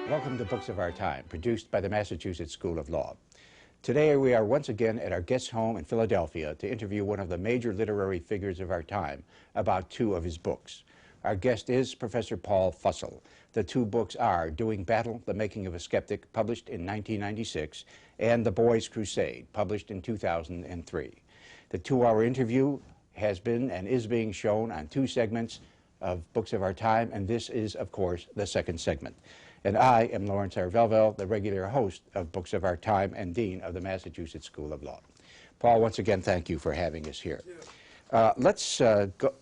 Welcome to Books of Our Time, produced by the Massachusetts School of Law. Today we are once again at our guest's home in Philadelphia to interview one of the major literary figures of our time about two of his books. Our guest is Professor Paul Fussell. The two books are Doing Battle, The Making of a Skeptic, published in 1996, and The Boys Crusade, published in 2003. The two-hour interview has been and is being shown on two segments of Books of Our Time, and this is, of course, the second segment. And I am Lawrence R. Velvel, the regular host of Books of Our Time and Dean of the Massachusetts School of Law. Paul, once again, thank you for having us here. Let's go.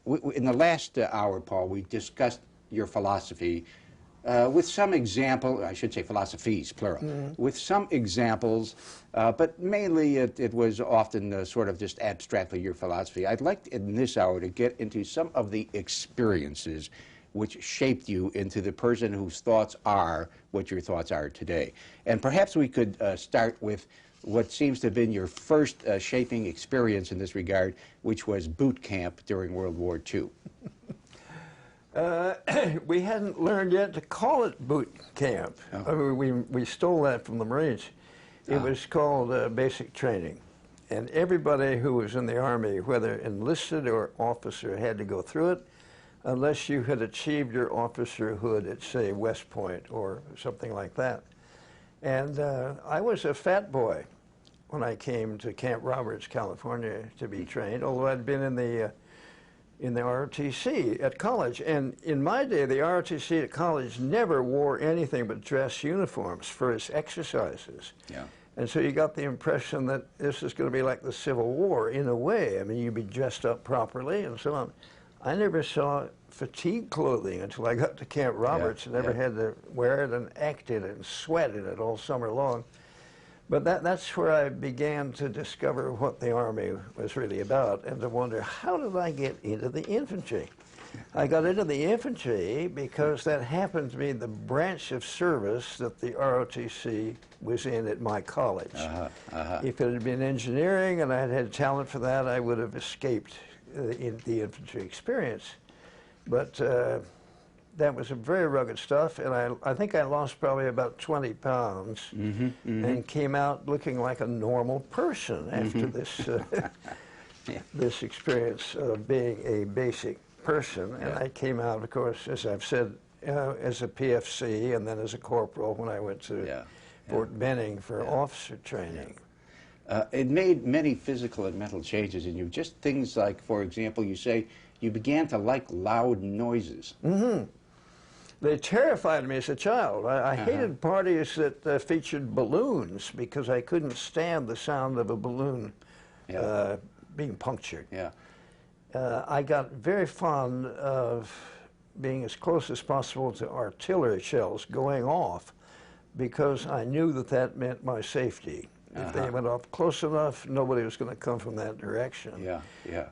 In the last hour, Paul, we discussed your philosophy with some example, I should say philosophies, plural, with some examples, but mainly it was often sort of just abstractly your philosophy. I'd like in this hour to get into some of the experiences which shaped you into the person whose thoughts are what your thoughts are today. And perhaps we could start with what seems to have been your first shaping experience in this regard, which was boot camp during World War II. We hadn't learned yet to call it boot camp. Oh. I mean, we stole that from the Marines. It was called basic training. And everybody who was in the Army, whether enlisted or officer, had to go through it, unless you had achieved your officerhood at, say, West Point or something like that. And I was a fat boy when I came to Camp Roberts, California, to be trained, although I'd been in the ROTC at college. And in my day, the ROTC at college never wore anything but dress uniforms for its exercises. Yeah. And so you got the impression that this is going to be like the Civil War in a way. I mean, you'd be dressed up properly and so on. I never saw fatigue clothing until I got to Camp Roberts and never had to wear it and act in it and sweat in it all summer long. But that's where I began to discover what the Army was really about and to wonder, how did I get into the infantry? I got into the infantry because that happened to be the branch of service that the ROTC was in at my college. If it had been engineering and I had had talent for that, I would have escaped in the infantry experience. But that was very rugged stuff, and I think I lost probably about 20 pounds and came out looking like a normal person after this this experience of being a basic person. And I came out, of course, as I've said, as a PFC and then as a corporal when I went to Fort Benning for officer training. It made many physical and mental changes in you. Just things like, for example, you say you began to like loud noises. They terrified me as a child. I hated parties that featured balloons because I couldn't stand the sound of a balloon being punctured. I got very fond of being as close as possible to artillery shells going off because I knew that that meant my safety. If they went off close enough, nobody was going to come from that direction.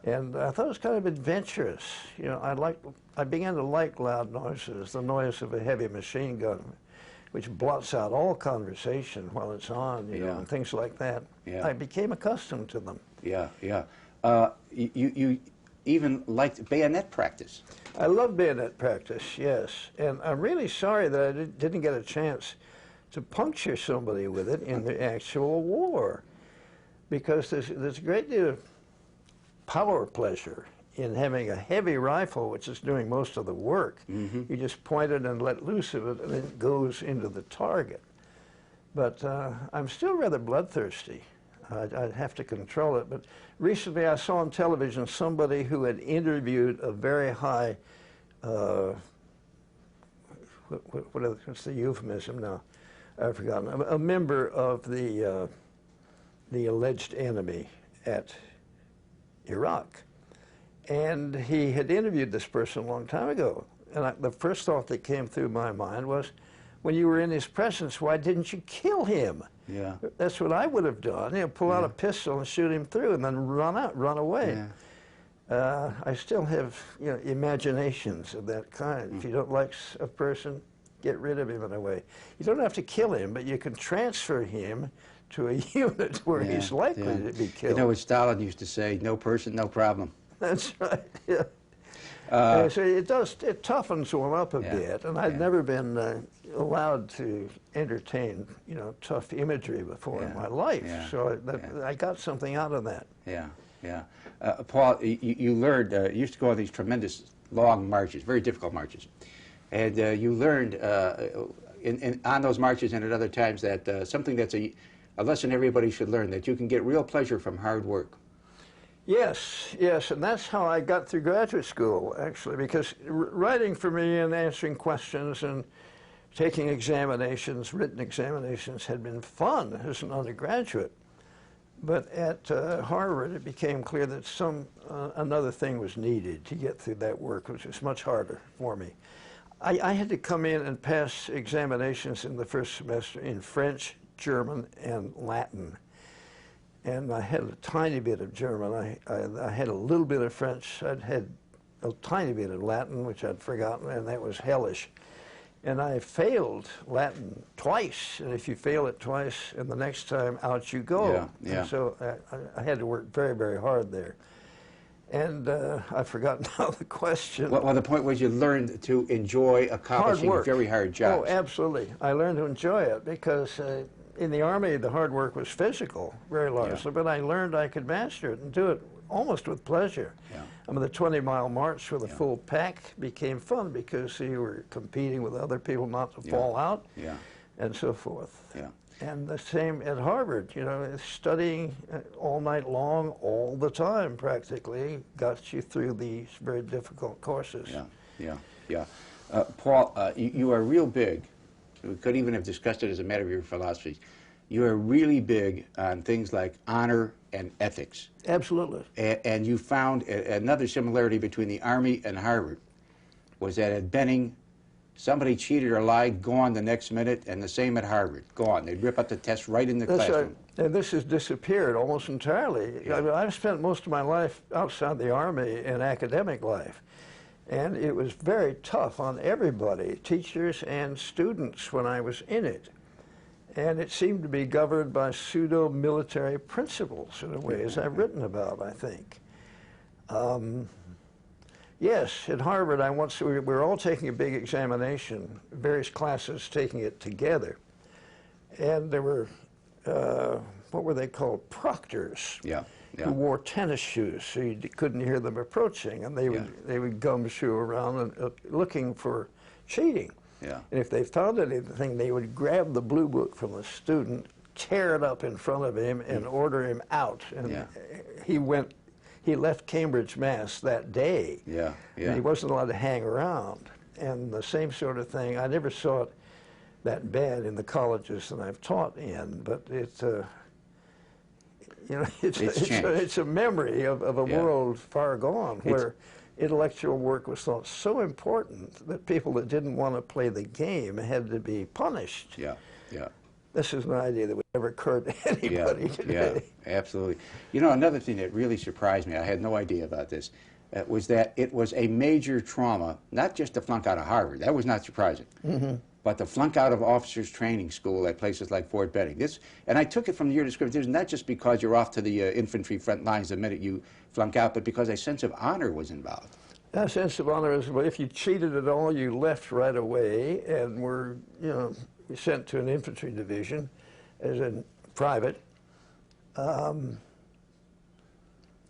And I thought it was kind of adventurous. You know, I began to like loud noises, the noise of a heavy machine gun, which blots out all conversation while it's on, you know, and things like that. I became accustomed to them. You even liked bayonet practice. I love bayonet practice, yes. And I'm really sorry that I didn't get a chance to puncture somebody with it in the actual war, because there's a great deal of power pleasure in having a heavy rifle, which is doing most of the work. You just point it and let loose of it, and it goes into the target. But I'm still rather bloodthirsty. I'd have to control it. But recently I saw on television somebody who had interviewed a very high, what's the euphemism now? I've forgotten, a member of the alleged enemy at Iraq. And he had interviewed this person a long time ago. And the first thought that came through my mind was, when you were in his presence, why didn't you kill him? That's what I would have done. You know, pull out a pistol and shoot him through and then run away. I still have, you know, imaginations of that kind. If you don't like a person, get rid of him in a way. You don't have to kill him, but you can transfer him to a unit where he's likely to be killed. You know what Stalin used to say, no person, no problem. That's right, so it toughens one up a bit, and I'd never been allowed to entertain, you know, tough imagery before in my life. Yeah. So I got something out of that. Yeah, yeah. Paul, you learned, you used to go on these tremendous long marches, very difficult marches. And you learned on those marches and at other times that something that's a lesson everybody should learn, that you can get real pleasure from hard work. Yes, yes, and that's how I got through graduate school, actually, because writing for me and answering questions and taking examinations, written examinations, had been fun as an undergraduate. But at Harvard, it became clear that another thing was needed to get through that work, which was much harder for me. I had to come in and pass examinations in the first semester in French, German, and Latin. And I had a tiny bit of German. I had a little bit of French. I'd had a tiny bit of Latin, which I'd forgotten, and that was hellish. And I failed Latin twice. And if you fail it twice, and the next time, out you go. Yeah, yeah. And so I had to work very, very hard there. And I've forgotten now the question. Well, the point was you learned to enjoy accomplishing very hard jobs. Oh, absolutely. I learned to enjoy it because in the Army, the hard work was physical, very largely, but I learned I could master it and do it almost with pleasure. Yeah. I mean, the 20-mile march with a full pack became fun because you were competing with other people not to fall out, and so forth. Yeah. And the same at Harvard, you know, studying all night long, all the time practically, got you through these very difficult courses. Yeah. Paul, you are real big. We could even have discussed it as a matter of your philosophy. You are really big on things like honor and ethics. Absolutely. And you found another similarity between the Army and Harvard was that at Benning, somebody cheated or lied, gone the next minute, and the same at Harvard, gone. They'd rip up the test right in the classroom. And this has disappeared almost entirely. Yeah. I mean, I've spent most of my life outside the Army in academic life. And it was very tough on everybody, teachers and students, when I was in it. And it seemed to be governed by pseudo-military principles in a way, as I've written about, I think. Yes, at Harvard, we were all taking a big examination, various classes taking it together. And there were, what were they called, proctors. Who wore tennis shoes, so you couldn't hear them approaching, and they would gumshoe around and, looking for cheating. And if they found anything, they would grab the blue book from the student, tear it up in front of him, and order him out. And he left Cambridge, Mass. That day. And he wasn't allowed to hang around. And the same sort of thing, I never saw it that bad in the colleges that I've taught in, but it's you know, it's a memory of a world far gone where intellectual work was thought so important that people that didn't want to play the game had to be punished. This is an idea that would never occur to anybody today. Absolutely. You know, another thing that really surprised me, I had no idea about this, was that it was a major trauma, not just to flunk out of Harvard. That was not surprising. But to flunk out of officers' training school at places like Fort Benning. And I took it from your description, not just because you're off to the infantry front lines the minute you flunk out, but because a sense of honor was involved. A sense of honor is, well, if you cheated at all, you left right away and were, you know, sent to an infantry division as a private.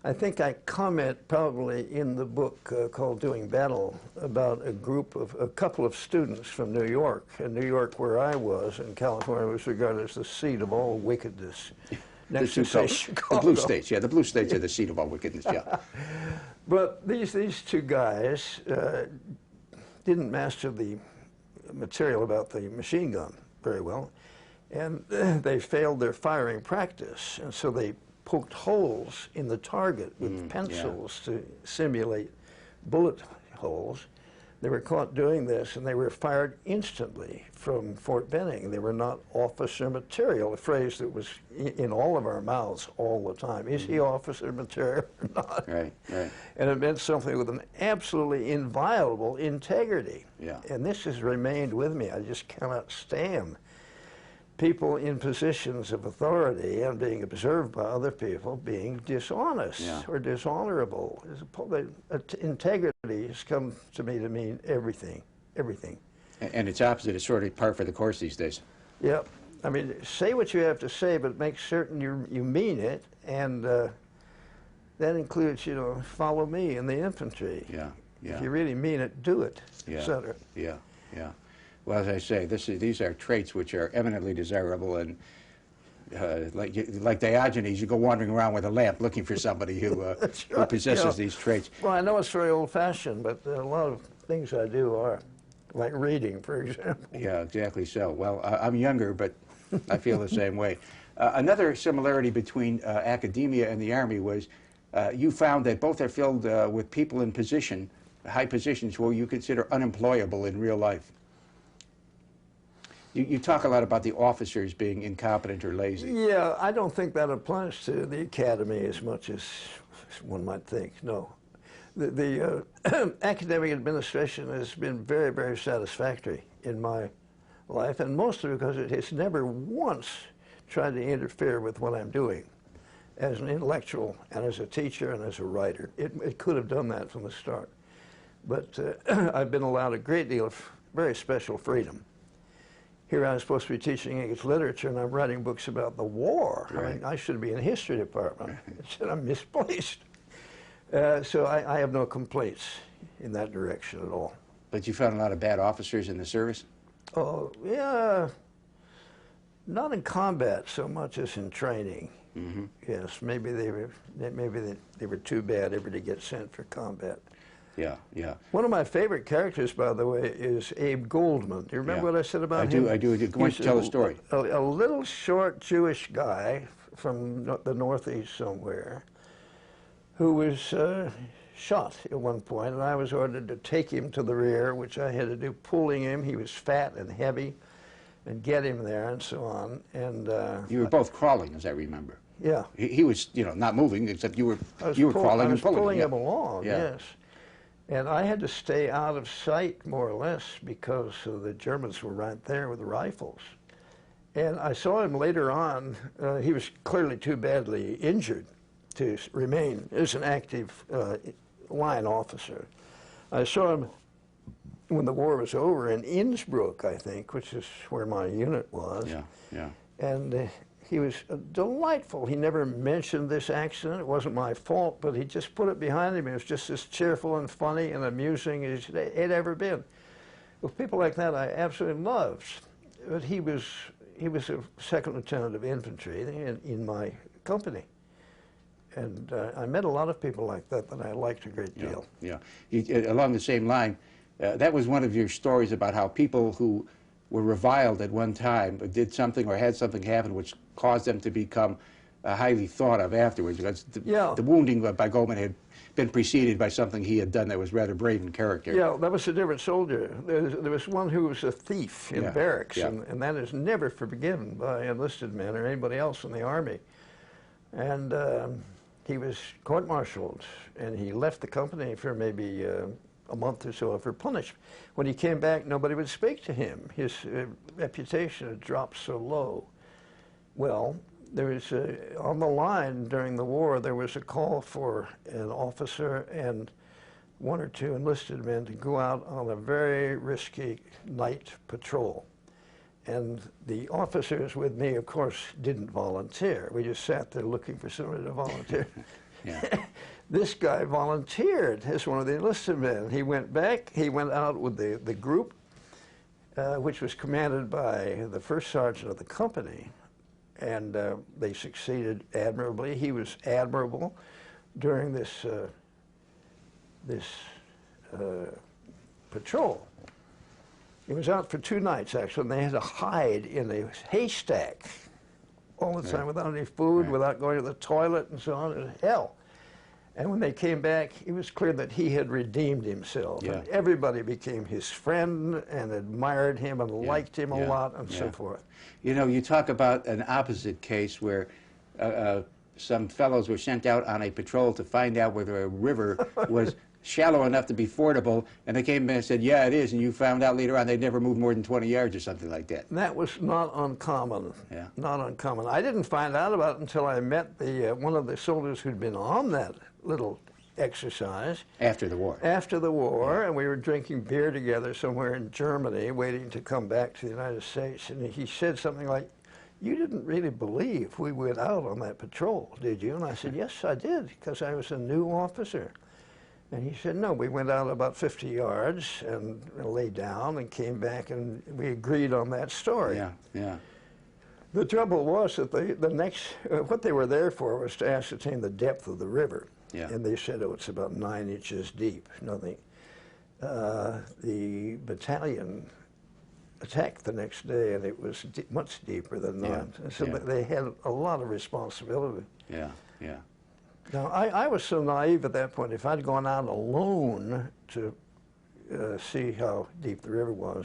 I think I comment probably in the book called Doing Battle about a couple of students from New York. And New York, where I was, in California, was regarded as the seat of all wickedness. Next to Chicago. The blue states, the blue states are the seat of all wickedness, But these two guys didn't master the material about the machine gun very well, and they failed their firing practice, and so they poked holes in the target with pencils to simulate bullet holes. They were caught doing this, and they were fired instantly from Fort Benning. They were not officer material, a phrase that was in all of our mouths all the time. Is he officer material or not? Right. And it meant something with an absolutely inviolable integrity. And this has remained with me. I just cannot stand people in positions of authority and being observed by other people being dishonest or dishonorable. Integrity has come to me to mean everything, everything. And its opposite is sort of par for the course these days. Yep. I mean, say what you have to say, but make certain you mean it, and that includes, you know, follow me in the infantry. Yeah, yeah. If you really mean it, do it, yeah, etc. Yeah, yeah. Well, as I say, these are traits which are eminently desirable, and like Diogenes, you go wandering around with a lamp looking for somebody who, right, who possesses yeah. these traits. Well, I know it's very old-fashioned, but a lot of things I do are, like reading, for example. Yeah, exactly so. Well, I'm younger, but I feel the same way. Another similarity between academia and the Army was you found that both are filled with people in position, high positions, who you consider unemployable in real life. You talk a lot about the officers being incompetent or lazy. Yeah, I don't think that applies to the academy as much as one might think, no. The academic administration has been very, very satisfactory in my life, and mostly because it has never once tried to interfere with what I'm doing as an intellectual and as a teacher and as a writer. It could have done that from the start. But I've been allowed a great deal of very special freedom. Here I'm supposed to be teaching English literature, and I'm writing books about the war. Right. I mean, I should be in the history department. Instead, I'm misplaced. So I have no complaints in that direction at all. But you found a lot of bad officers in the service? Oh, yeah. Not in combat so much as in training. Mm-hmm. Yes, maybe they were too bad ever to get sent for combat. Yeah, yeah. One of my favorite characters, by the way, is Abe Goldman. Do you remember what I said about him? I do. Go on, tell the story. A little short Jewish guy from the Northeast somewhere who was shot at one point, and I was ordered to take him to the rear, which I had to do pulling him. He was fat and heavy, and get him there and so on. And you were both crawling, as I remember. Yeah. He was, you know, not moving, except you were crawling and pulling him. I was pulling him along, yeah. yes. And I had to stay out of sight, more or less, because the Germans were right there with the rifles. And I saw him later on. He was clearly too badly injured to remain as an active line officer. I saw him when the war was over in Innsbruck, I think, which is where my unit was. Yeah, yeah. And he was delightful. He never mentioned this accident. It wasn't my fault, but he just put it behind him. It was just as cheerful and funny and amusing as it had ever been. With people like that, I absolutely loved. But he was a second lieutenant of infantry in my company. And I met a lot of people like that I liked a great deal. Yeah. Along the same line, that was one of your stories about how people who were reviled at one time did something or had something happen which caused them to become highly thought of afterwards. Because the wounding by Goldman had been preceded by something he had done that was rather brave in character. Yeah, that was a different soldier. There was one who was a thief in barracks, and that is never forgiven by enlisted men or anybody else in the Army. And he was court-martialed, and he left the company for maybe a month or so for punishment. When he came back, nobody would speak to him. His reputation had dropped so low. Well, there was on the line during the war, there was a call for an officer and one or two enlisted men to go out on a very risky night patrol. And the officers with me, of course, didn't volunteer. We just sat there looking for somebody to volunteer. This guy volunteered as one of the enlisted men. He went back, he went out with the group, which was commanded by the first sergeant of the company, and they succeeded admirably. He was admirable during this patrol. He was out for 2 nights, actually, and they had to hide in a haystack all the time without any food, without going to the toilet and so on. It was hell. And when they came back, it was clear that he had redeemed himself. And everybody became his friend and admired him and liked him a lot and so forth. You know, you talk about an opposite case where some fellows were sent out on a patrol to find out whether a river was shallow enough to be fordable, and they came in and said, yeah, it is, and you found out later on they'd never moved more than 20 yards or something like that. That was not uncommon. Not uncommon. I didn't find out about it until I met one of the soldiers who'd been on that little exercise. After the war? After the war, and we were drinking beer together somewhere in Germany, waiting to come back to the United States, and he said something like, "You didn't really believe we went out on that patrol, did you?" And I said, "Yes, I did, because I was a new officer." And he said, "No, we went out about 50 yards and lay down and came back, and we agreed on that story." Yeah, yeah. The trouble was that what they were there for was to ascertain the depth of the river. Yeah. And they said, "Oh, it's about 9 inches deep." Nothing. The battalion attacked the next day, and it was much deeper than that. And so they had a lot of responsibility. Yeah, yeah. Now, I was so naive at that point. If I'd gone out alone to see how deep the river was,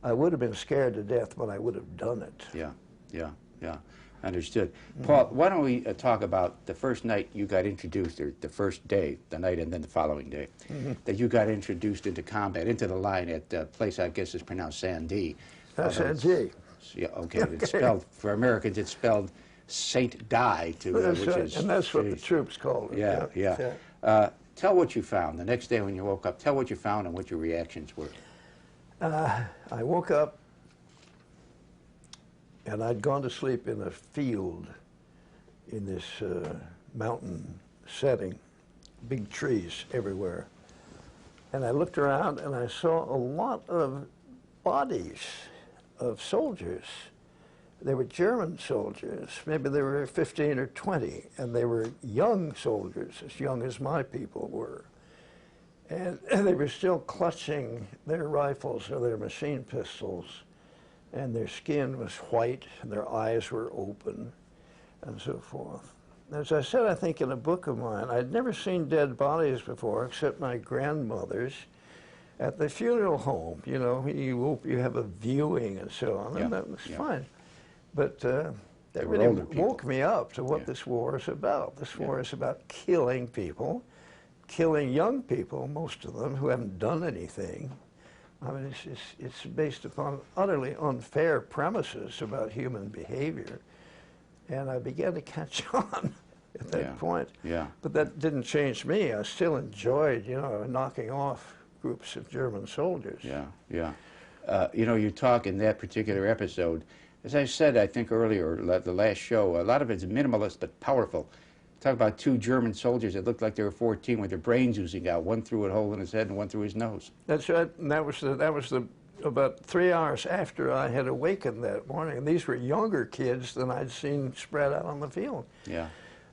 I would have been scared to death, but I would have done it. Yeah, yeah, yeah. Understood. Paul, why don't we talk about the first night you got introduced, or the first day, the night and then the following day, that you got introduced into combat, into the line at a place I guess is pronounced Sandy. Sandy. Yeah, okay. It's spelled, for Americans, it's spelled Saint Die, which is... And that's what the troops called it. Yeah, yeah. Tell what you found. The next day when you woke up, tell what you found and what your reactions were. I woke up, and I'd gone to sleep in a field in this mountain setting, big trees everywhere. And I looked around and I saw a lot of bodies of soldiers. They were German soldiers. Maybe they were 15 or 20, and they were young soldiers, as young as my people were. And they were still clutching their rifles or their machine pistols, and their skin was white, and their eyes were open, and so forth. As I said, I think in a book of mine, I'd never seen dead bodies before, except my grandmother's at the funeral home. You know, you have a viewing and so on, and that was fine. But that really woke me up to what this war is about. This war is about killing people, killing young people, most of them, who haven't done anything. I mean, it's based upon utterly unfair premises about human behavior. And I began to catch on at that point. Yeah. But that didn't change me. I still enjoyed, you know, knocking off groups of German soldiers. Yeah, yeah. You know, you talk in that particular episode, as I said, I think earlier, the last show, a lot of it's minimalist but powerful. Talk about two German soldiers that looked like they were 14 with their brains oozing out, one through a hole in his head and one through his nose. That's right, and that was about 3 hours after I had awakened that morning. And these were younger kids than I'd seen spread out on the field. Yeah.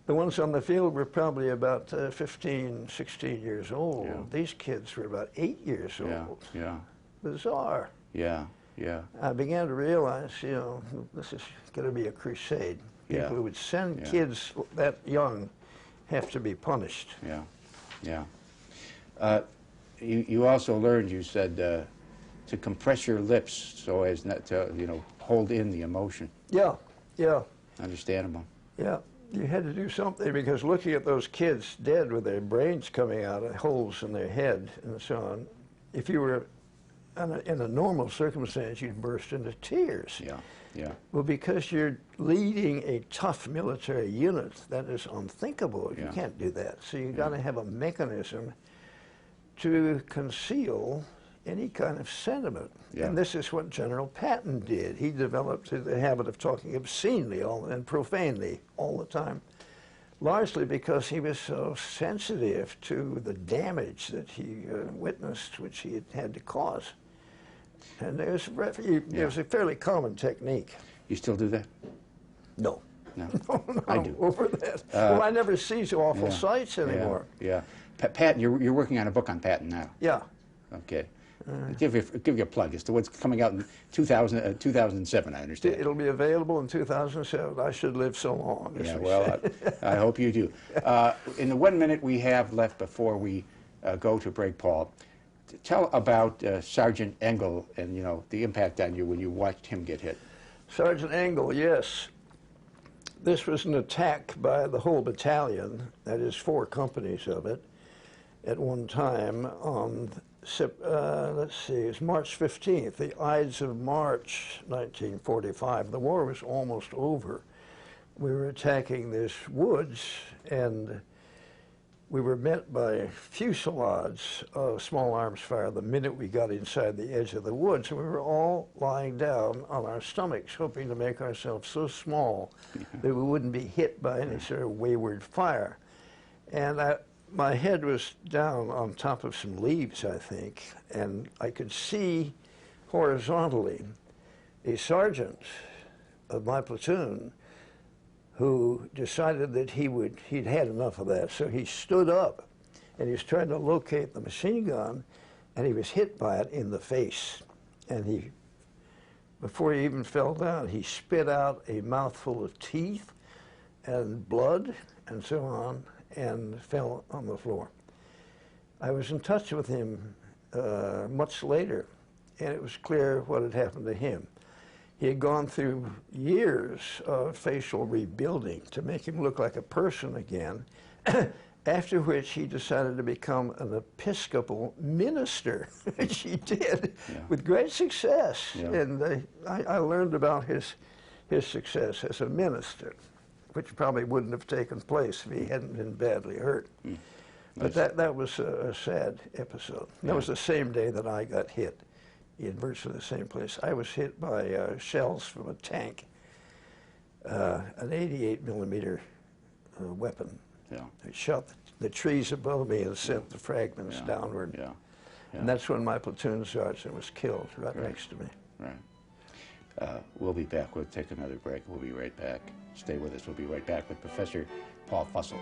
The ones on the field were probably about 15, 16 years old. Yeah. These kids were about 8 years old. Yeah. Bizarre. Yeah. Yeah. I began to realize, you know, this is going to be a crusade. People who would send kids that young have to be punished. Yeah, yeah. You also learned, you said, to compress your lips so as not to, you know, hold in the emotion. Yeah, yeah. Understandable. Yeah, you had to do something, because looking at those kids dead with their brains coming out of holes in their head and so on, if you were in a normal circumstance, you'd burst into tears. Yeah, yeah. Well, because you're leading a tough military unit, that is unthinkable. You can't do that. So you've got to have a mechanism to conceal any kind of sentiment. Yeah. And this is what General Patton did. He developed the habit of talking obscenely and profanely all the time, largely because he was so sensitive to the damage that he witnessed, which he had to cause. And it was a fairly common technique. You still do that? No. No, no, I do. Over that. Well, I never see so awful sights anymore. Yeah. Patton, you're working on a book on Patton now. Yeah. Okay. Give you a plug as to what's coming out in 2007, I understand. It'll be available in 2007. I should live so long. Yeah, well, I hope you do. In the 1 minute we have left before we go to break, Paul, tell about Sergeant Engel and, you know, the impact on you when you watched him get hit. Sergeant Engel, yes. This was an attack by the whole battalion, that is 4 companies of it, at one time on, let's see, it's March 15th, the Ides of March 1945. The war was almost over. We were attacking this woods, and we were met by fusillades of small arms fire the minute we got inside the edge of the woods. And we were all lying down on our stomachs, hoping to make ourselves so small that we wouldn't be hit by any sort of wayward fire. And my head was down on top of some leaves, I think, and I could see horizontally a sergeant of my platoon who decided that he'd had enough of that. So he stood up and he was trying to locate the machine gun, and he was hit by it in the face. And before he even fell down, he spit out a mouthful of teeth and blood and so on, and fell on the floor. I was in touch with him much later, and it was clear what had happened to him. He had gone through years of facial rebuilding to make him look like a person again, after which he decided to become an Episcopal minister, which he did with great success. Yeah. And I learned about his success as a minister, which probably wouldn't have taken place if he hadn't been badly hurt. But that was a sad episode. That was the same day that I got hit, in virtually the same place. I was hit by shells from a tank, an 88 millimeter weapon. Yeah. It shot the trees above me and sent the fragments downward. Yeah. Yeah. And that's when my platoon sergeant was killed, right next to me. Right. We'll be back. We'll take another break. We'll be right back. Stay with us. We'll be right back with Professor Paul Fussell.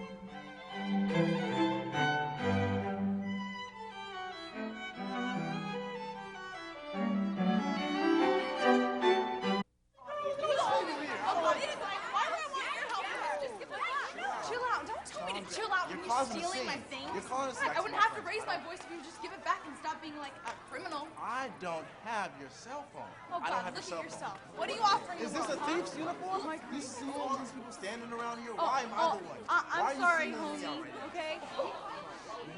Stealing my things? I wouldn't have to raise my voice if you would just give it back and stop being like a criminal. I don't have your cell phone. Oh God, look at yourself. What are you offering? Is this a thief's uniform? Oh, you see all these people standing around here? Why am I the one? I'm sorry, homie, okay?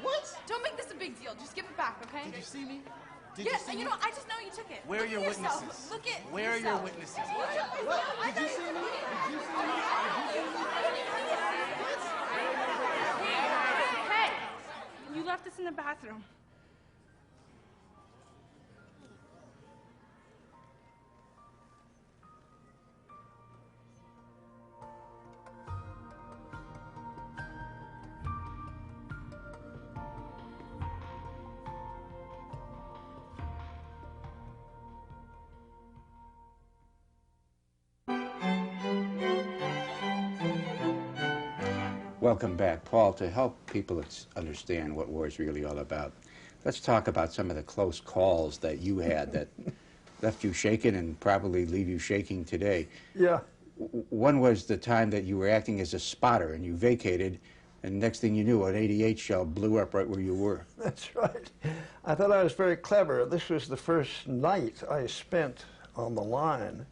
What? Don't make this a big deal. Just give it back, okay? Did you see me? Yes, you know what? I just know you took it. Where are your witnesses? Look at Where are your witnesses? What? Did you see me? Did you see me? Hey, you left us in the bathroom. Welcome back. Paul, to help people understand what war is really all about, let's talk about some of the close calls that you had that left you shaken and probably leave you shaking today. Yeah. One was the time that you were acting as a spotter and you vacated, and next thing you knew, an 88 shell blew up right where you were. That's right. I thought I was very clever. This was the first night I spent on the line.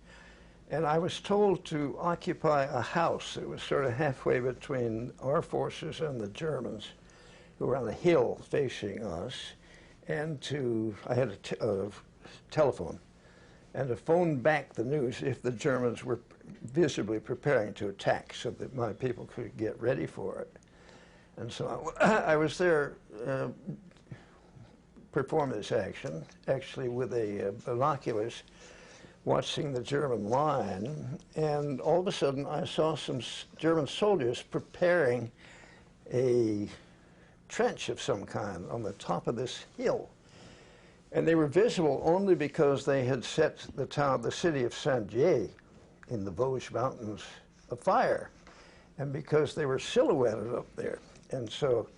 And I was told to occupy a house that was sort of halfway between our forces and the Germans, who were on a hill facing us, and I had a telephone, and to phone back the news if the Germans were visibly preparing to attack so that my people could get ready for it. And so I was there performing this action, actually with a binoculars, watching the German line, and all of a sudden I saw some German soldiers preparing a trench of some kind on the top of this hill. And they were visible only because they had set the city of Saint-Dié in the Vosges Mountains afire, and because they were silhouetted up there. And so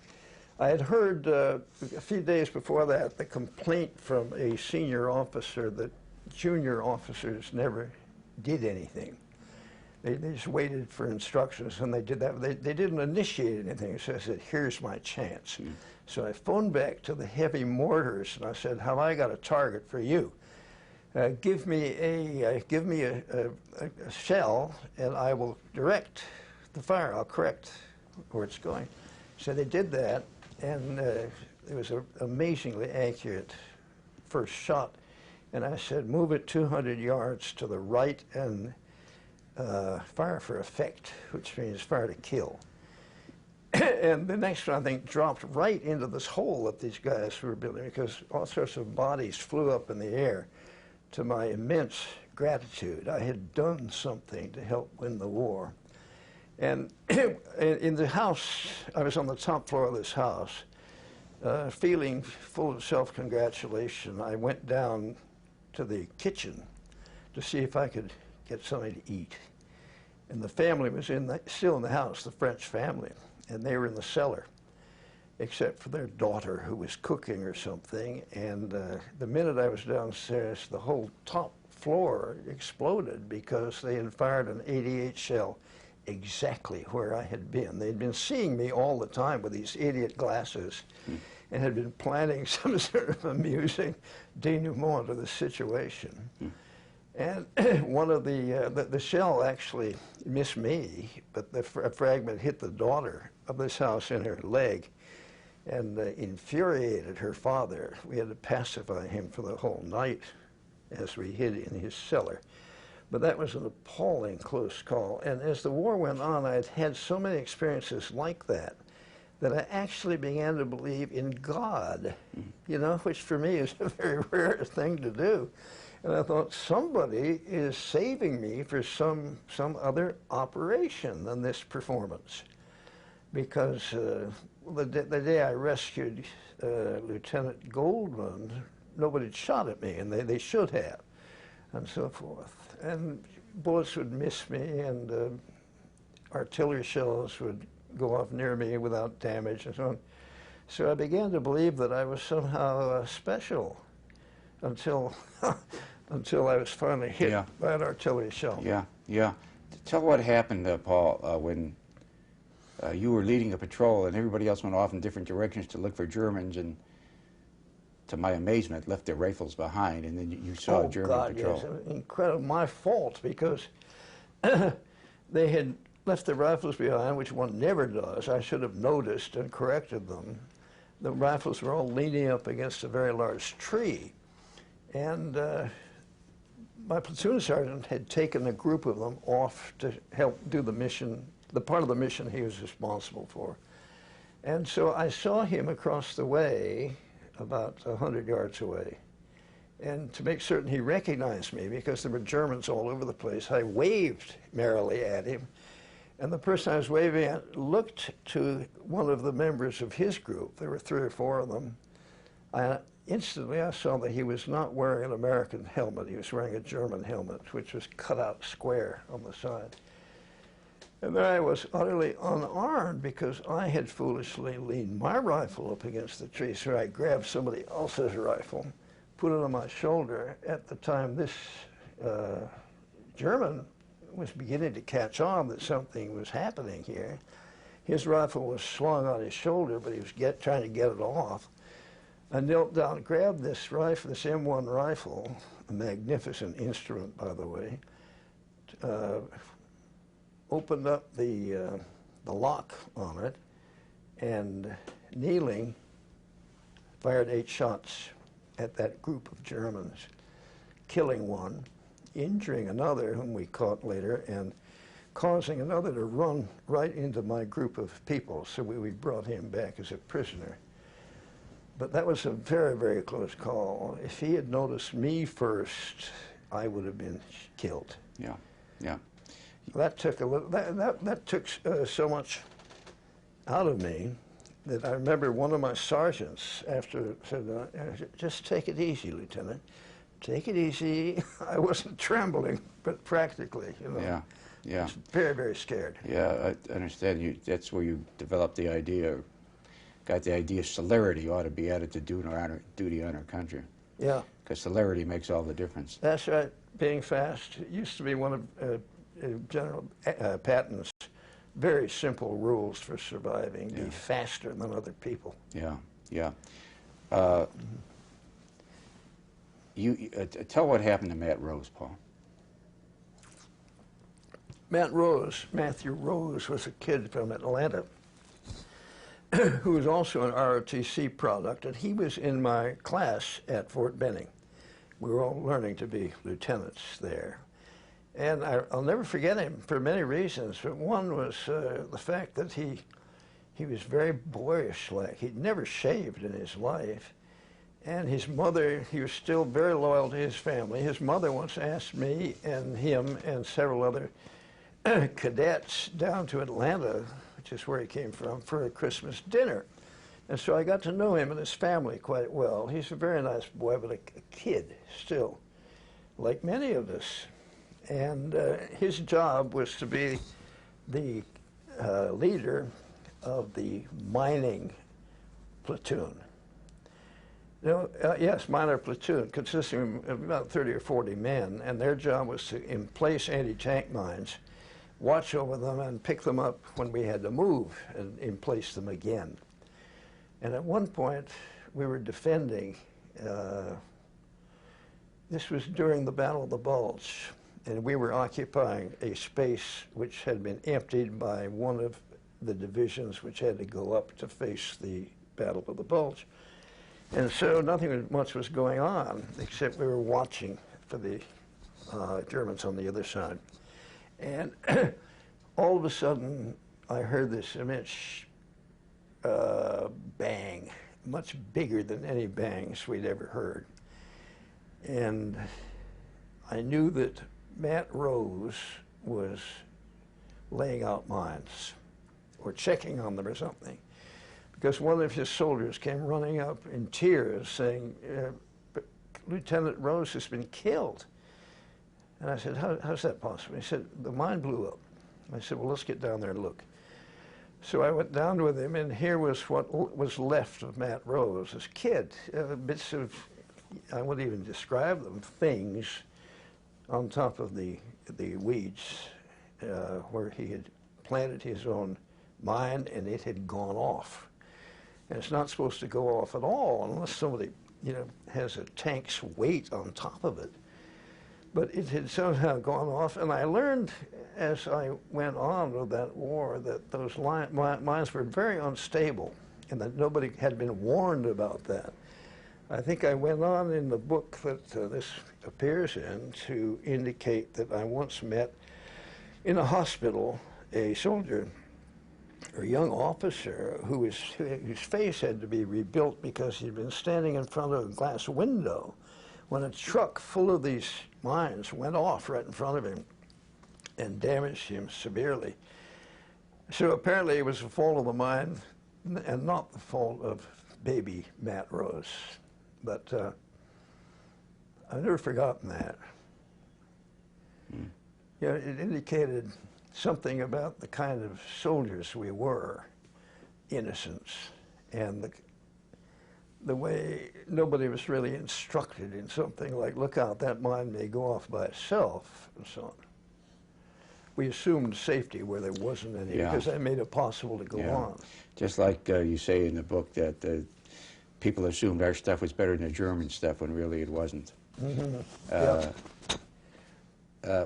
I had heard a few days before that the complaint from a senior officer that junior officers never did anything. They just waited for instructions, and they did that. They didn't initiate anything. So I said, here's my chance. So I phoned back to the heavy mortars, and I said, have I got a target for you? Give me a shell, and I will direct the fire. I'll correct where it's going. So they did that, and it was an amazingly accurate first shot. And I said, move it 200 yards to the right and fire for effect, which means fire to kill. and the next one, I think, dropped right into this hole that these guys were building, because all sorts of bodies flew up in the air. To my immense gratitude, I had done something to help win the war. And in the house, I was on the top floor of this house, feeling full of self-congratulation. I went down to the kitchen to see if I could get something to eat. And the family was still in the house, the French family, and they were in the cellar, except for their daughter who was cooking or something. And the minute I was downstairs, the whole top floor exploded because they had fired an 88 shell exactly where I had been. They'd been seeing me all the time with these idiot glasses and had been planning some sort of amusing denouement of the situation. And one of the shell actually missed me, but the fragment hit the daughter of this house in her leg and infuriated her father. We had to pacify him for the whole night as we hid in his cellar. But that was an appalling close call. And as the war went on, I had had so many experiences like that that I actually began to believe in God, you know, which for me is a very rare thing to do. And I thought, somebody is saving me for some other operation than this performance. Because the day I rescued Lieutenant Goldman, nobody had shot at me, and they should have, and so forth. And bullets would miss me, and artillery shells would go off near me without damage, and so on. So I began to believe that I was somehow special until until I was finally hit by an artillery shell. Yeah. Tell what happened, Paul, when you were leading a patrol and everybody else went off in different directions to look for Germans, and to my amazement, left their rifles behind, and then you saw a German patrol. Yes, incredible. My fault, because they had left their rifles behind, which one never does. I should have noticed and corrected them. The rifles were all leaning up against a very large tree. And my platoon sergeant had taken a group of them off to help do the mission, the part of the mission he was responsible for. And so I saw him across the way, about 100 yards away. And to make certain he recognized me, because there were Germans all over the place, I waved merrily at him. And the person I was waving at looked to one of the members of his group. There were 3 or 4 of them. Instantly, I saw that he was not wearing an American helmet. He was wearing a German helmet, which was cut out square on the side. And there I was, utterly unarmed, because I had foolishly leaned my rifle up against the tree. So I grabbed somebody else's rifle, put it on my shoulder. At the time, this German was beginning to catch on that something was happening here. His rifle was slung on his shoulder, but he was trying to get it off. I knelt down, grabbed this rifle, this M1 rifle, a magnificent instrument, by the way, opened up the lock on it, and kneeling, fired 8 shots at that group of Germans, killing one, injuring another, whom we caught later, and causing another to run right into my group of people. So we brought him back as a prisoner. But that was a very, very close call. If he had noticed me first, I would have been killed. Yeah. That took a little. That took so much out of me that I remember one of my sergeants after said, "Just take it easy, Lieutenant. Take it easy." I wasn't trembling, but practically, you know. Yeah. I was very, very scared. Yeah, I understand. That's where you developed the idea. Got the idea celerity ought to be added to duty on our country. Yeah. Because celerity makes all the difference. That's right. Being fast. It used to be one of General Patton's very simple rules for surviving. Be faster than other people. Yeah. Tell what happened to Matt Rose, Paul. Matthew Rose was a kid from Atlanta who was also an ROTC product, and he was in my class at Fort Benning. We were all learning to be lieutenants there. And I'll never forget him for many reasons, but one was the fact that he he was very boyish-like. He'd never shaved in his life. And his mother, he was still very loyal to his family. His mother once asked me and him and several other cadets down to Atlanta, which is where he came from, for a Christmas dinner. And so I got to know him and his family quite well. He's a very nice boy, but a kid still, like many of us. And his job was to be the leader of the mining platoon. Yes, minor platoon, consisting of about 30 or 40 men, and their job was to emplace anti-tank mines, watch over them, and pick them up when we had to move and emplace them again. And at one point, we were defending, this was during the Battle of the Bulge, and we were occupying a space which had been emptied by one of the divisions which had to go up to face the Battle of the Bulge. And so nothing much was going on, except we were watching for the Germans on the other side. And all of a sudden, I heard this immense bang, much bigger than any bangs we'd ever heard. And I knew that Matt Rose was laying out mines, or checking on them or something, because one of his soldiers came running up in tears saying, Lieutenant Rose has been killed. And I said, how's that possible? He said, the mine blew up. I said, well, let's get down there and look. So I went down with him, and here was what was left of Matt Rose, this kid, bits of, I wouldn't even describe them, things on top of the weeds where he had planted his own mine, and it had gone off. And it's not supposed to go off at all unless somebody, has a tank's weight on top of it. But it had somehow gone off, and I learned as I went on with that war that those mines were very unstable, and that nobody had been warned about that. I think I went on in the book that this appears in to indicate that I once met in a hospital a soldier, or a young officer, whose face had to be rebuilt because he'd been standing in front of a glass window when a truck full of these mines went off right in front of him and damaged him severely. So apparently it was the fault of the mine and not the fault of baby Matt Rose. But I've never forgotten that. It indicated something about the kind of soldiers we were, innocence, and the way nobody was really instructed in something like, look out, that mine may go off by itself, and so on. We assumed safety where there wasn't any, because that made it possible to go on. Just like you say in the book that people assumed our stuff was better than the German stuff when really it wasn't.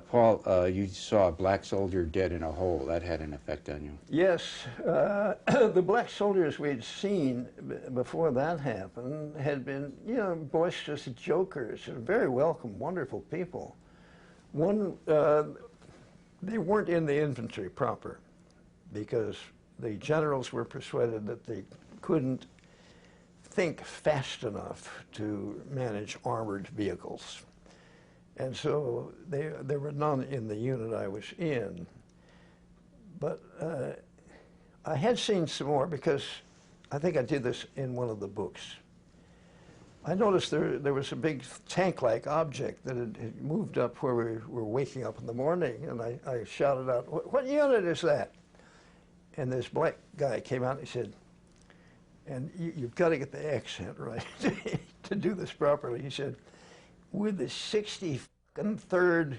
Paul, you saw a black soldier dead in a hole. That had an effect on you. Yes. The black soldiers we'd seen before that happened had been, boisterous jokers, very welcome, wonderful people. One, they weren't in the infantry proper because the generals were persuaded that they couldn't think fast enough to manage armored vehicles. And so there were none in the unit I was in. But I had seen some more because I think I did this in one of the books. I noticed there was a big tank-like object that had moved up where we were waking up in the morning, and I shouted out, what unit is that? And this black guy came out and he said, and you've got to get the accent right to do this properly. He said, we're the 63rd,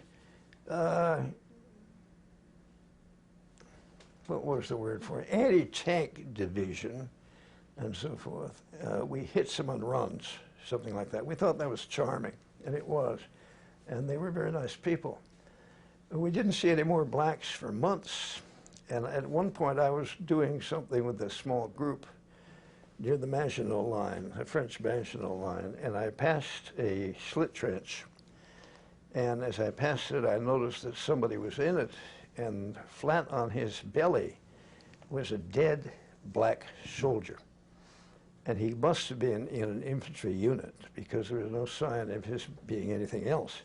what was the word for it? Anti-tank division, and so forth. We hit some on runs, something like that. We thought that was charming, and it was. And they were very nice people. We didn't see any more blacks for months. And at one point, I was doing something with a small group near the Maginot Line, the French Maginot Line, and I passed a slit trench. And as I passed it, I noticed that somebody was in it, and flat on his belly was a dead black soldier. And he must have been in an infantry unit because there was no sign of his being anything else.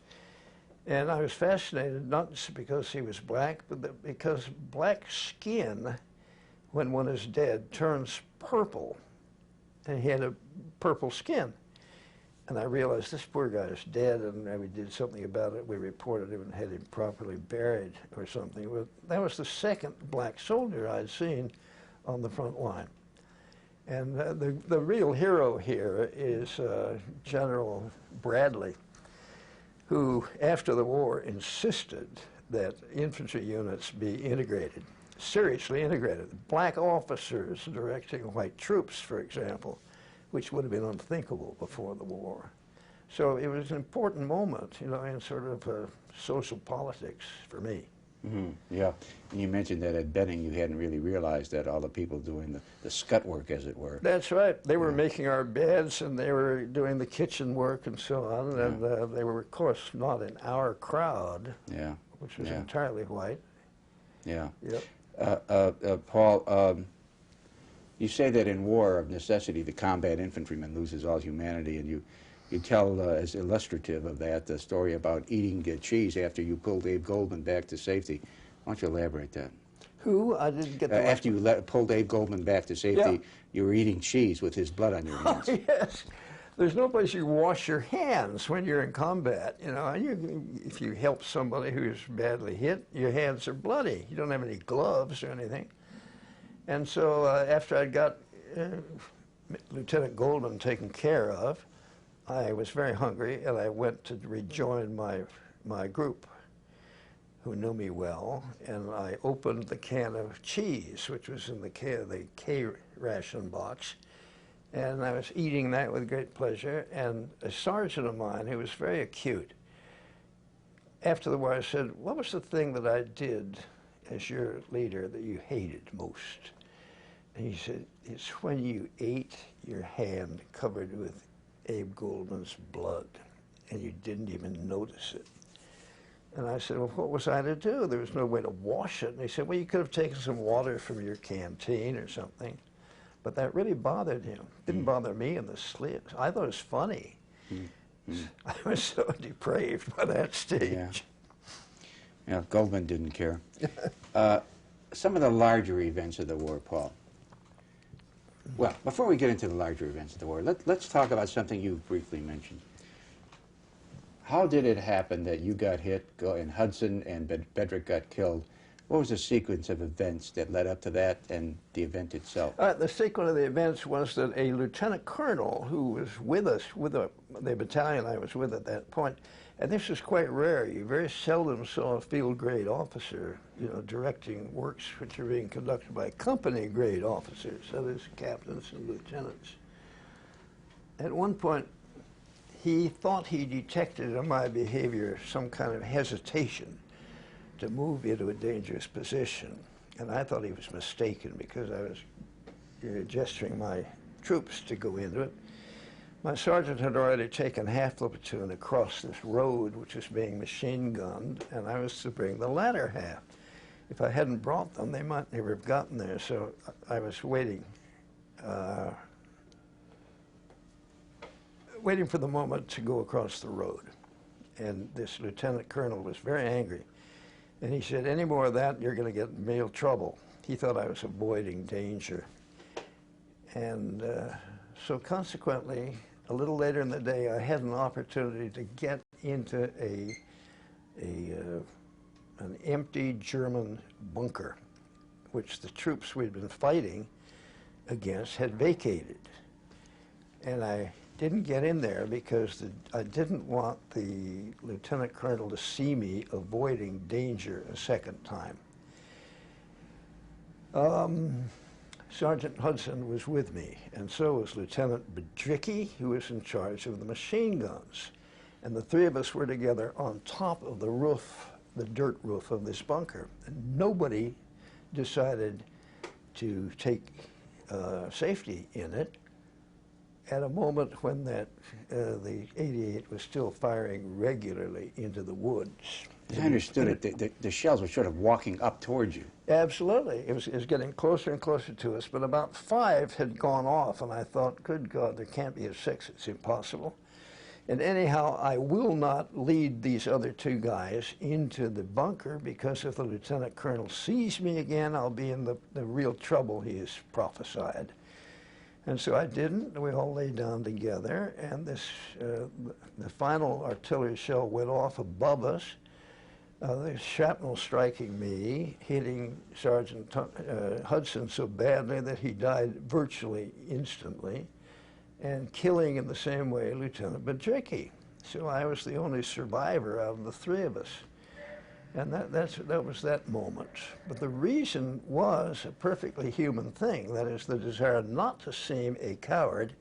And I was fascinated, not just because he was black, but because black skin, when one is dead, turns purple. And he had a purple skin. And I realized this poor guy is dead, and we did something about it. We reported him and had him properly buried or something. Well, that was the second black soldier I'd seen on the front line. And the real hero here is General Bradley, who, after the war, insisted that infantry units be integrated, seriously integrated. Black officers directing white troops, for example, which would have been unthinkable before the war. So it was an important moment, you know, in sort of social politics for me. Mm-hmm. Yeah, and you mentioned that at Benning you hadn't really realized that all the people doing the scut work, as it were. That's right. They were making our beds, and they were doing the kitchen work and so on, and they were, of course, not in our crowd, which was entirely white. Yeah. Yep. Paul, you say that in war of necessity the combat infantryman loses all humanity, and you tell as illustrative of that the story about eating cheese after you pulled Abe Goldman back to safety. Why don't you elaborate that? Who? I didn't get that. After you pulled Abe Goldman back to safety, you were eating cheese with his blood on your hands. Oh, yes. There's no place you wash your hands when you're in combat. You know, if you help somebody who's badly hit, your hands are bloody. You don't have any gloves or anything. And so after I got Lieutenant Goldman taken care of, I was very hungry, and I went to rejoin my group, who knew me well, and I opened the can of cheese, which was in the K ration box, and I was eating that with great pleasure, and a sergeant of mine who was very acute, after the war, I said, "What was the thing that I did as your leader that you hated most?" And he said, "It's when you ate your hand covered with Abe Goldman's blood, and you didn't even notice it." And I said, "Well, what was I to do? There was no way to wash it." And he said, "Well, you could have taken some water from your canteen or something." But that really bothered him. It didn't bother me in the slightest. I thought it was funny. I was so depraved by that stage. Yeah, Goldman didn't care. Some of the larger events of the war, Paul. Well, before we get into the larger events of the war, let's talk about something you briefly mentioned. How did it happen that you got hit and Hudson and Bedrick got killed? What was the sequence of events that led up to that and the event itself? The sequence of the events was that a lieutenant colonel who was with us, with the battalion I was with at that point, and this is quite rare. You very seldom saw a field-grade officer, you know, directing works which are being conducted by company-grade officers, that is, captains and lieutenants. At one point, he thought he detected in my behavior some kind of hesitation to move into a dangerous position. And I thought he was mistaken because I was gesturing my troops to go into it. My sergeant had already taken half the platoon across this road, which was being machine gunned, and I was to bring the latter half. If I hadn't brought them, they might never have gotten there, so I was waiting for the moment to go across the road. And this lieutenant colonel was very angry. And he said, "Any more of that, and you're going to get in real trouble." He thought I was avoiding danger. And so consequently, a little later in the day, I had an opportunity to get into an empty German bunker, which the troops we'd been fighting against had vacated. And I didn't get in there because I didn't want the lieutenant colonel to see me avoiding danger a second time. Sergeant Hudson was with me, and so was Lieutenant Bedricki, who was in charge of the machine guns. And the three of us were together on top of the roof, the dirt roof of this bunker. And nobody decided to take safety in it at a moment when the 88 was still firing regularly into the woods. As I understood it, the shells were sort of walking up towards you. Absolutely. It was getting closer and closer to us, but about 5 had gone off, and I thought, good God, there can't be a 6th. It's impossible. And anyhow, I will not lead these other 2 guys into the bunker, because if the lieutenant colonel sees me again, I'll be in the real trouble he has prophesied. And so I didn't. We all lay down together, and the final artillery shell went off above us. The shrapnel striking me, hitting Sergeant Hudson so badly that he died virtually instantly, and killing in the same way Lieutenant Bedricki. So I was the only survivor out of the 3 of us. And that was that moment. But the reason was a perfectly human thing, that is the desire not to seem a coward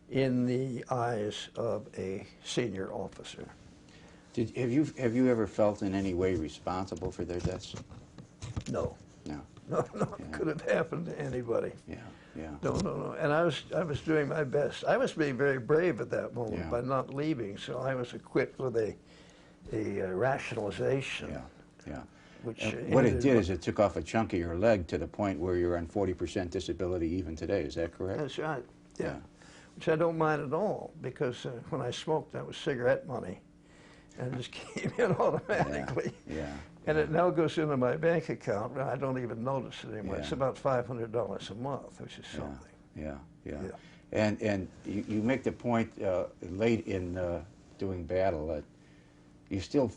in the eyes of a senior officer. Have you ever felt in any way responsible for their deaths? No. No. No, Yeah. it could have happened to anybody. Yeah, yeah. No. And I was doing my best. I was being very brave at that moment, Yeah. by not leaving, so I was equipped with a rationalization. Yeah, yeah. Which what it did is it took off a chunk of your leg to the point where you're on 40% disability even today. Is that correct? That's right. Yeah. Yeah. Which I don't mind at all, because when I smoked, that was cigarette money, and it just came in automatically. Yeah. And it now goes into my bank account, and I don't even notice it anymore. Yeah. It's about $500 a month, which is something. Yeah. And you make the point late in doing battle that you still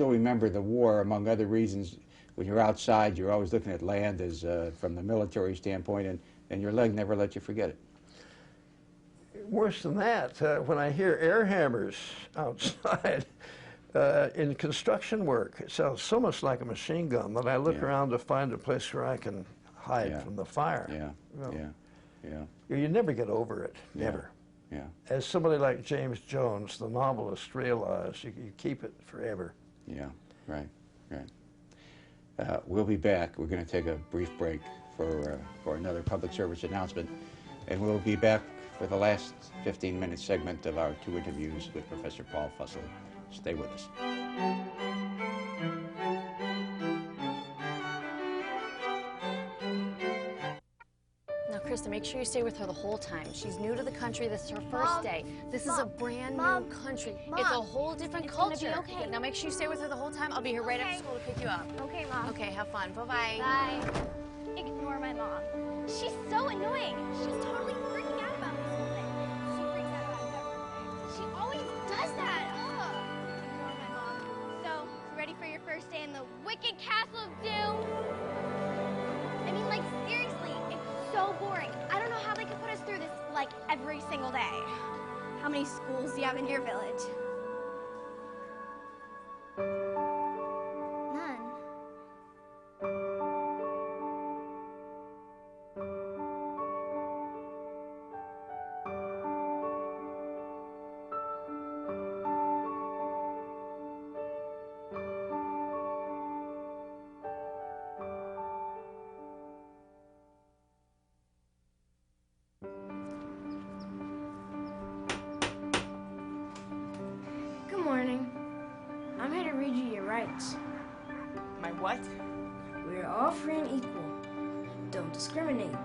remember the war, among other reasons. When you're outside, you're always looking at land as from the military standpoint, and your leg never let you forget it. Worse than that, when I hear air hammers outside in construction work, it sounds so much like a machine gun that I look around to find a place where I can hide from the fire. You never get over it, never. Yeah. As somebody like James Jones, the novelist, realized, you keep it forever. Yeah, right. We'll be back. We're going to take a brief break for another public service announcement, and we'll be back for the last 15-minute segment of our 2 interviews with Professor Paul Fussell. Stay with us. Krista, make sure you stay with her the whole time. She's new to the country. This is her first day. This is a brand new country. It's a whole different culture. Okay. Now make sure you stay with her the whole time. I'll be here right after school to pick you up. Okay, Mom. Okay, have fun. Bye-bye. Bye. Ignore my mom. She's so annoying. She's totally freaking out about this whole thing. She freaks out about everything. She always does that. Ugh. Ignore my mom. So, ready for your first day in the wicked castle of doom? I mean, like, seriously, it's so boring. I don't know how they could put us through this, like, every single day. How many schools do you have in your village? None. Good morning. I'm here to read you your rights. My what? We are all free and equal. Don't discriminate.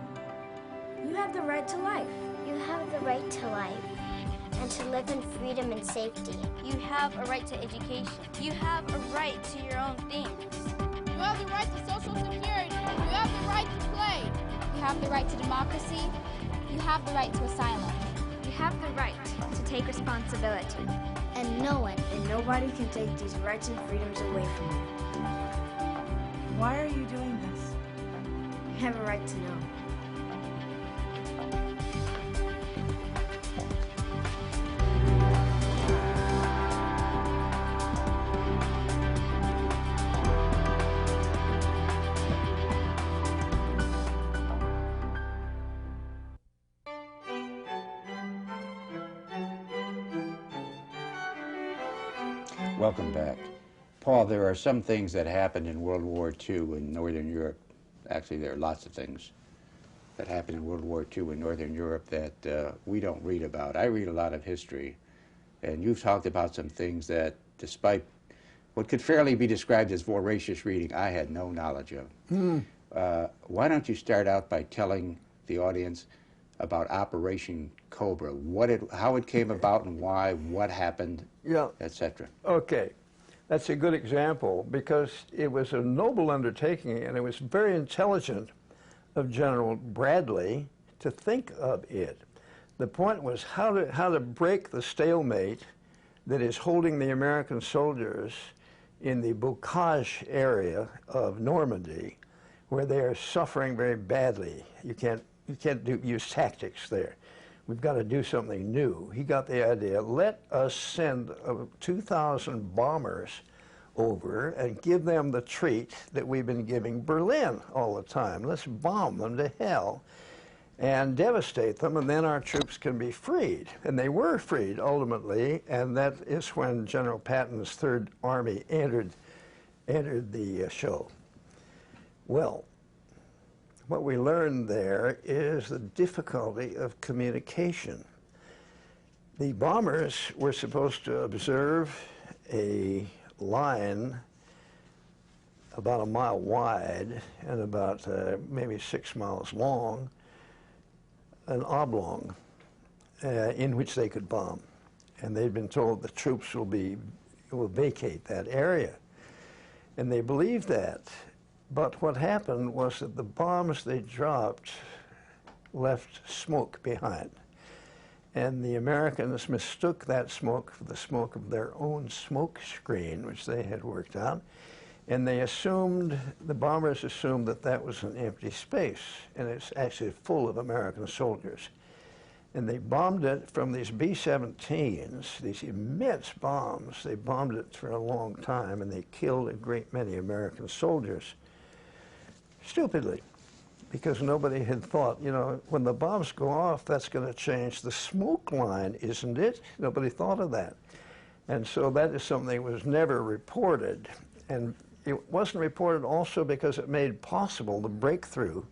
You have the right to life. You have the right to life and to live in freedom and safety. You have a right to education. You have a right to your own things. You have the right to social security. You have the right to play. You have the right to democracy. You have the right to asylum. You have the right to take responsibility. And no one and nobody can take these rights and freedoms away from you. Why are you doing this? You have a right to know. Welcome back. Paul, there are some things that happened in World War II in Northern Europe. Actually, there are lots of things that happened in World War II in Northern Europe that we don't read about. I read a lot of history, and you've talked about some things that, despite what could fairly be described as voracious reading I had no knowledge of. Why don't you start out by telling the audience about Operation Cobra, how it came about and why, what happened, etc. Okay. That's a good example because it was a noble undertaking and it was very intelligent of General Bradley to think of it. The point was how to break the stalemate that is holding the American soldiers in the Bocage area of Normandy, where they are suffering very badly. You can't use tactics there. We've got to do something new. He got the idea, let us send 2,000 bombers over and give them the treat that we've been giving Berlin all the time. Let's bomb them to hell and devastate them, and then our troops can be freed. And they were freed ultimately, and that is when General Patton's Third Army entered the show. Well, what we learned there is the difficulty of communication. The bombers were supposed to observe a line about a mile wide and about maybe 6 miles long, an oblong, in which they could bomb. And they'd been told the troops will vacate that area. And they believed that. But what happened was that the bombs they dropped left smoke behind. And the Americans mistook that smoke for the smoke of their own smoke screen, which they had worked out. And the bombers assumed that that was an empty space, and it's actually full of American soldiers. And they bombed it from these B-17s, these immense bombs. They bombed it for a long time, and they killed a great many American soldiers. Stupidly, because nobody had thought, when the bombs go off, that's going to change the smoke line, isn't it? Nobody thought of that. And so that is something that was never reported. And it wasn't reported also because it made possible the breakthrough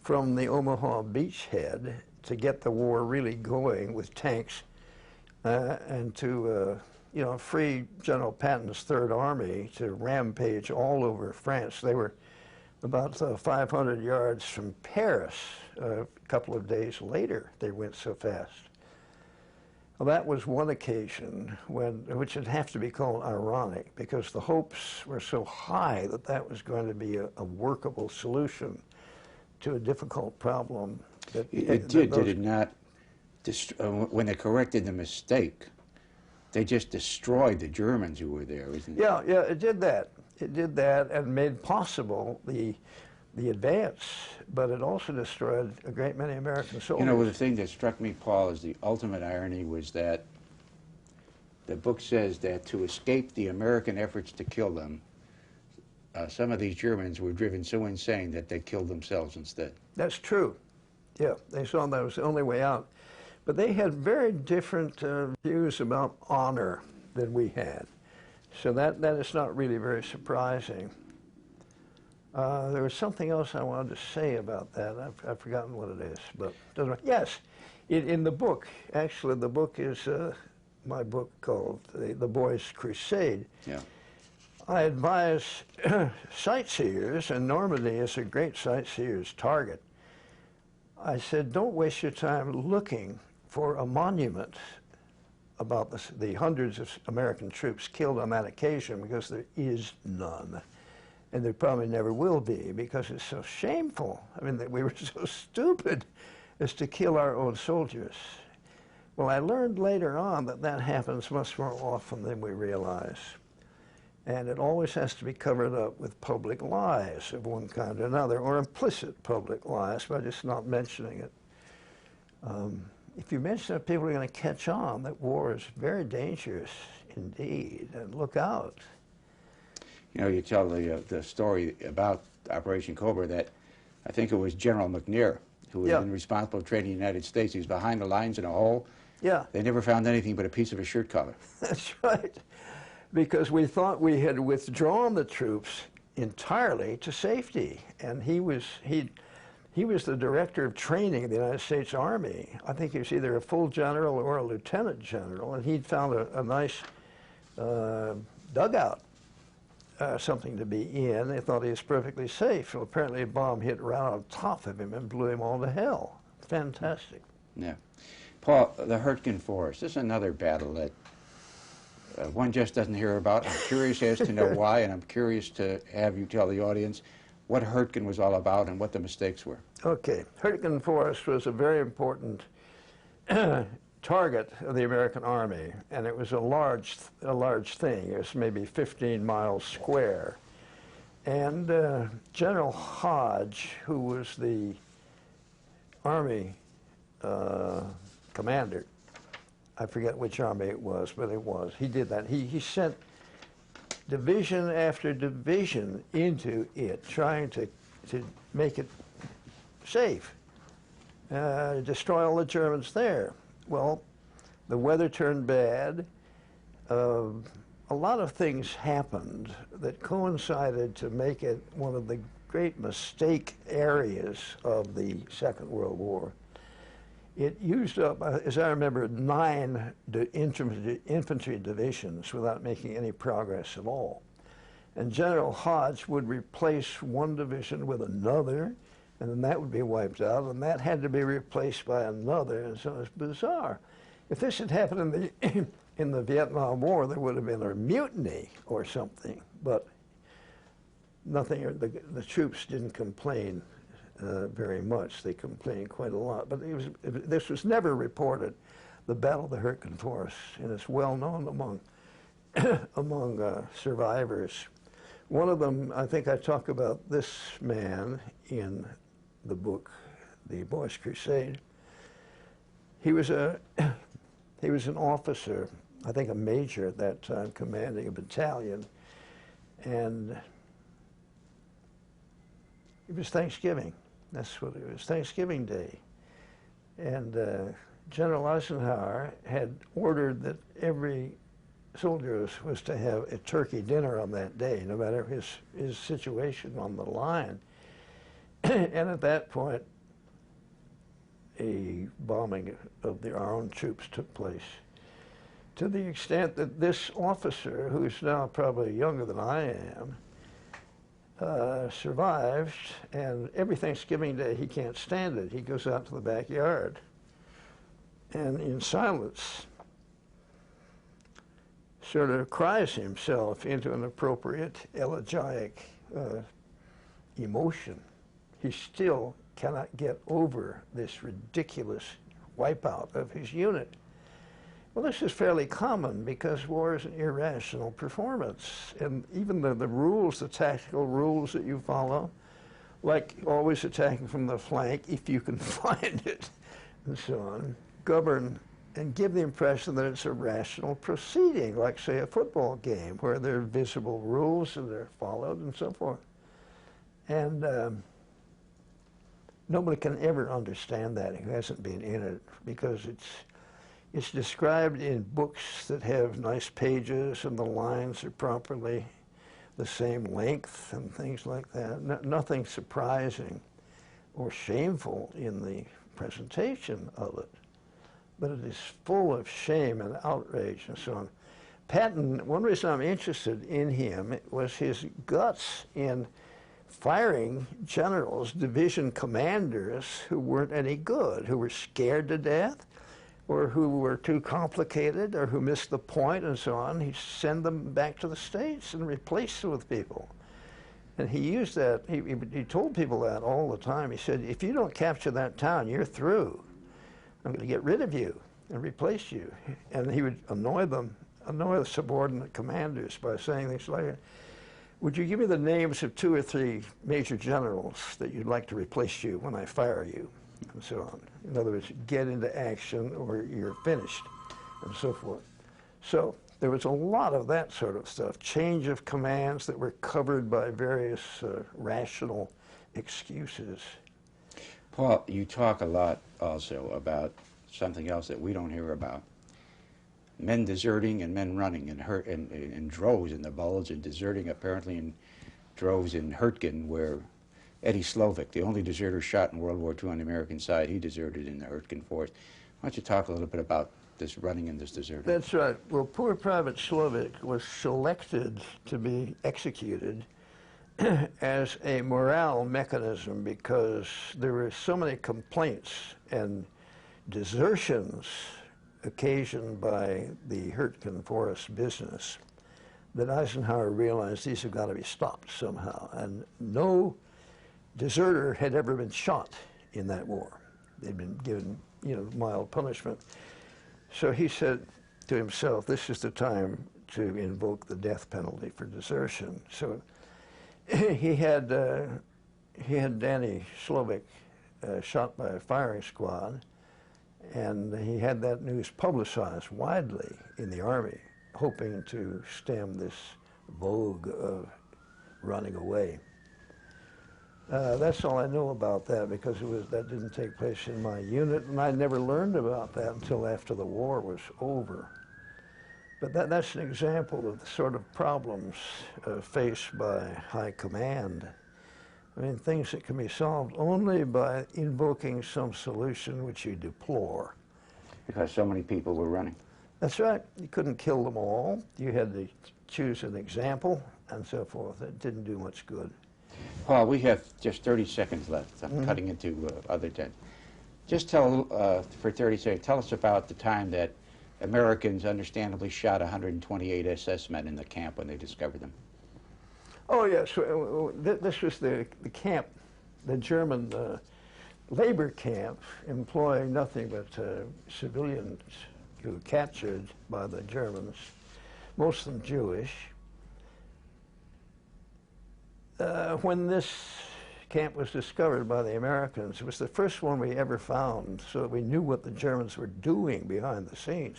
from the Omaha beachhead to get the war really going with tanks and to free General Patton's Third Army to rampage all over France. They were about 500 yards from Paris a couple of days later. They went so fast. Well, that was one occasion which would have to be called ironic, because the hopes were so high that that was going to be a workable solution to a difficult problem. Did it not? When they corrected the mistake, they just destroyed the Germans who were there, isn't it? Yeah, it did that. It did that and made possible the advance, but it also destroyed a great many American soldiers. The thing that struck me, Paul, as the ultimate irony was that the book says that to escape the American efforts to kill them, some of these Germans were driven so insane that they killed themselves instead. That's true. Yeah, they saw that was the only way out. But they had very different views about honor than we had. So that is not really very surprising. There was something else I wanted to say about that. I've forgotten what it is, but doesn't matter. Yes, in the book, actually the book is my book called The Boys Crusade. Yeah. I advise sightseers, and Normandy is a great sightseer's target. I said, don't waste your time looking for a monument about the hundreds of American troops killed on that occasion, because there is none. And there probably never will be, because it's so shameful. I mean, that we were so stupid as to kill our own soldiers. Well, I learned later on that that happens much more often than we realize. And it always has to be covered up with public lies of one kind or another, or implicit public lies by just not mentioning it. If you mention it, people are going to catch on that war is very dangerous indeed, and look out. You tell the story about Operation Cobra that I think it was General McNair who had been responsible for training the United States. He was behind the lines in a hole. Yeah. They never found anything but a piece of a shirt collar. That's right. Because we thought we had withdrawn the troops entirely to safety. And he was the director of training of the United States Army. I think he was either a full general or a lieutenant general, and he'd found a nice dugout something to be in. They thought he was perfectly safe. Well, apparently a bomb hit right on top of him and blew him all to hell. Fantastic. Yeah. Paul, the Huracan Forest, this is another battle that one just doesn't hear about. I'm curious as to know why, and I'm curious to have you tell the audience what Huracan was all about and what the mistakes were. Okay. Huracan Forest was a very important target of the American Army, and it was a large thing. It was maybe 15 miles square. And General Hodge, who was the Army commander, I forget which army it was, but it was. He did that. He sent division after division into it, trying to make it safe, destroy all the Germans there. Well, the weather turned bad. A lot of things happened that coincided to make it one of the great mistake areas of the Second World War. It used up, as I remember, 9 infantry divisions without making any progress at all. And General Hodge would replace one division with another, and then that would be wiped out, and that had to be replaced by another, and so it's bizarre. If this had happened in the Vietnam War, there would have been a mutiny or something, but nothing. The troops didn't complain very much. They complained quite a lot, but this was never reported, the Battle of the Huracan Forest, and it's well known among survivors. One of them, I think I talk about this man in the book, The Boys Crusade. He was an officer, I think a major at that time, commanding a battalion, and it was Thanksgiving. That's what it was, Thanksgiving Day. And General Eisenhower had ordered that every soldier was to have a turkey dinner on that day, no matter his situation on the line. And at that point, a bombing of our own troops took place, to the extent that this officer, who's now probably younger than I am, survived, and every Thanksgiving Day he can't stand it. He goes out to the backyard and in silence sort of cries himself into an appropriate elegiac emotion. He still cannot get over this ridiculous wipeout of his unit. Well, this is fairly common because war is an irrational performance, and even the rules, the tactical rules that you follow, like always attacking from the flank if you can find it, and so on, govern and give the impression that it's a rational proceeding, like, say, a football game where there are visible rules and they're followed and so forth. And nobody can ever understand that who hasn't been in it, because it's described in books that have nice pages and the lines are properly the same length and things like that. Nothing surprising or shameful in the presentation of it, but it is full of shame and outrage and so on. Patton, one reason I'm interested in him was his guts in firing generals, division commanders who weren't any good, who were scared to death, or who were too complicated, or who missed the point, and so on. He'd send them back to the States and replace them with people. And he used that, he told people that all the time. He said, if you don't capture that town, you're through. I'm going to get rid of you and replace you. And he would annoy the subordinate commanders by saying things like, would you give me the names of 2 or 3 major generals that you'd like to replace you when I fire you? And so on. In other words, get into action or you're finished, and so forth. So there was a lot of that sort of stuff, change of commands that were covered by various rational excuses. Paul, you talk a lot also about something else that we don't hear about. Men deserting and men running in droves in the Bulge, and deserting apparently in droves in Huracan, where Eddie Slovic, the only deserter shot in World War II on the American side, he deserted in the Huracan Forest. Why don't you talk a little bit about this running in this deserter. That's right. Well, poor Private Slovic was selected to be executed as a morale mechanism because there were so many complaints and desertions occasioned by the Huracan Forest business that Eisenhower realized these have got to be stopped somehow. And no deserter had ever been shot in that war. They'd been given, you know, mild punishment. So he said to himself, this is the time to invoke the death penalty for desertion. So he had Danny Slovic shot by a firing squad, and he had that news publicized widely in the Army, hoping to stem this vogue of running away. That's all I know about that, because that didn't take place in my unit, and I never learned about that until after the war was over. But that's an example of the sort of problems faced by high command. I mean, things that can be solved only by invoking some solution which you deplore. Because so many people were running. That's right. You couldn't kill them all. You had to choose an example and so forth. It didn't do much good. Paul, we have just 30 seconds left. I'm cutting into other 10. Just tell, for 30 seconds, tell us about the time that Americans understandably shot 128 SS men in the camp when they discovered them. Oh, yes. This was the camp, the German labor camp, employing nothing but civilians who were captured by the Germans, most of them Jewish. When this camp was discovered by the Americans, it was the first one we ever found, so that we knew what the Germans were doing behind the scenes.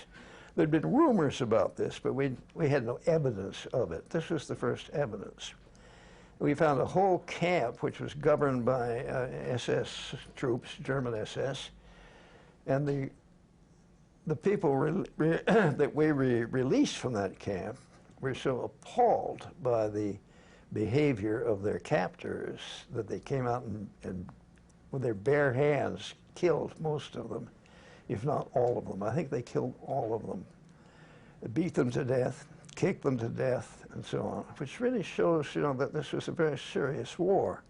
There'd been rumors about this, but we had no evidence of it. This was the first evidence. We found a whole camp which was governed by SS troops, German SS, and the people that we released from that camp were so appalled by the behavior of their captors that they came out and with their bare hands killed most of them, if not all of them. I think they killed all of them. They beat them to death, kicked them to death, and so on, which really shows, you know, that this was a very serious war.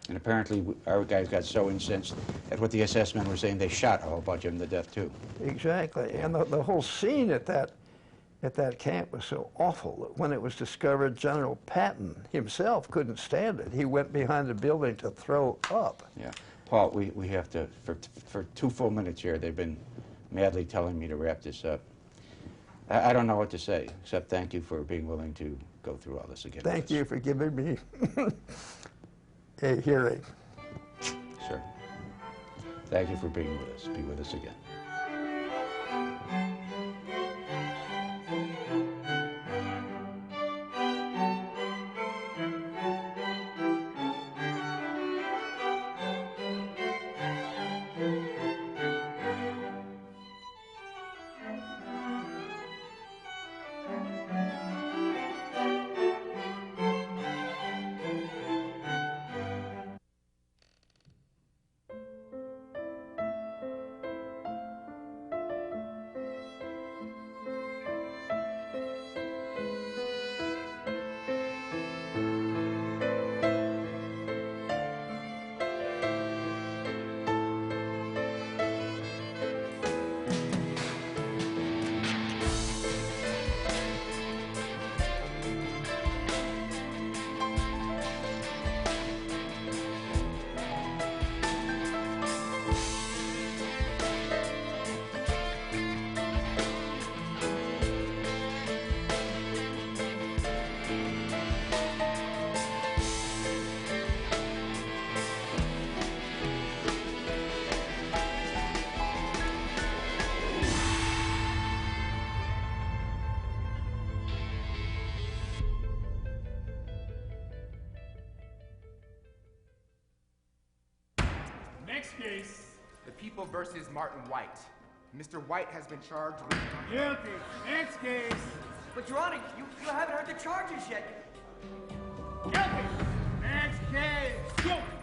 And apparently our guys got so incensed at what the SS men were saying, they shot a whole bunch of them to death too. Exactly, and the whole scene at that camp was so awful that when it was discovered, General Patton himself couldn't stand it. He went behind the building to throw up. Yeah. Paul, we have to, for 2 full minutes here, they've been madly telling me to wrap this up. I don't know what to say, except thank you for being willing to go through all this again. Thank you for giving me a hearing. Sure. Thank you for being with us. Be with us again. Next case. The People versus Martin White. Mr. White has been charged with... Guilty. Next case. But, Your Honor, you haven't heard the charges yet. Guilty. Next case. Guilty.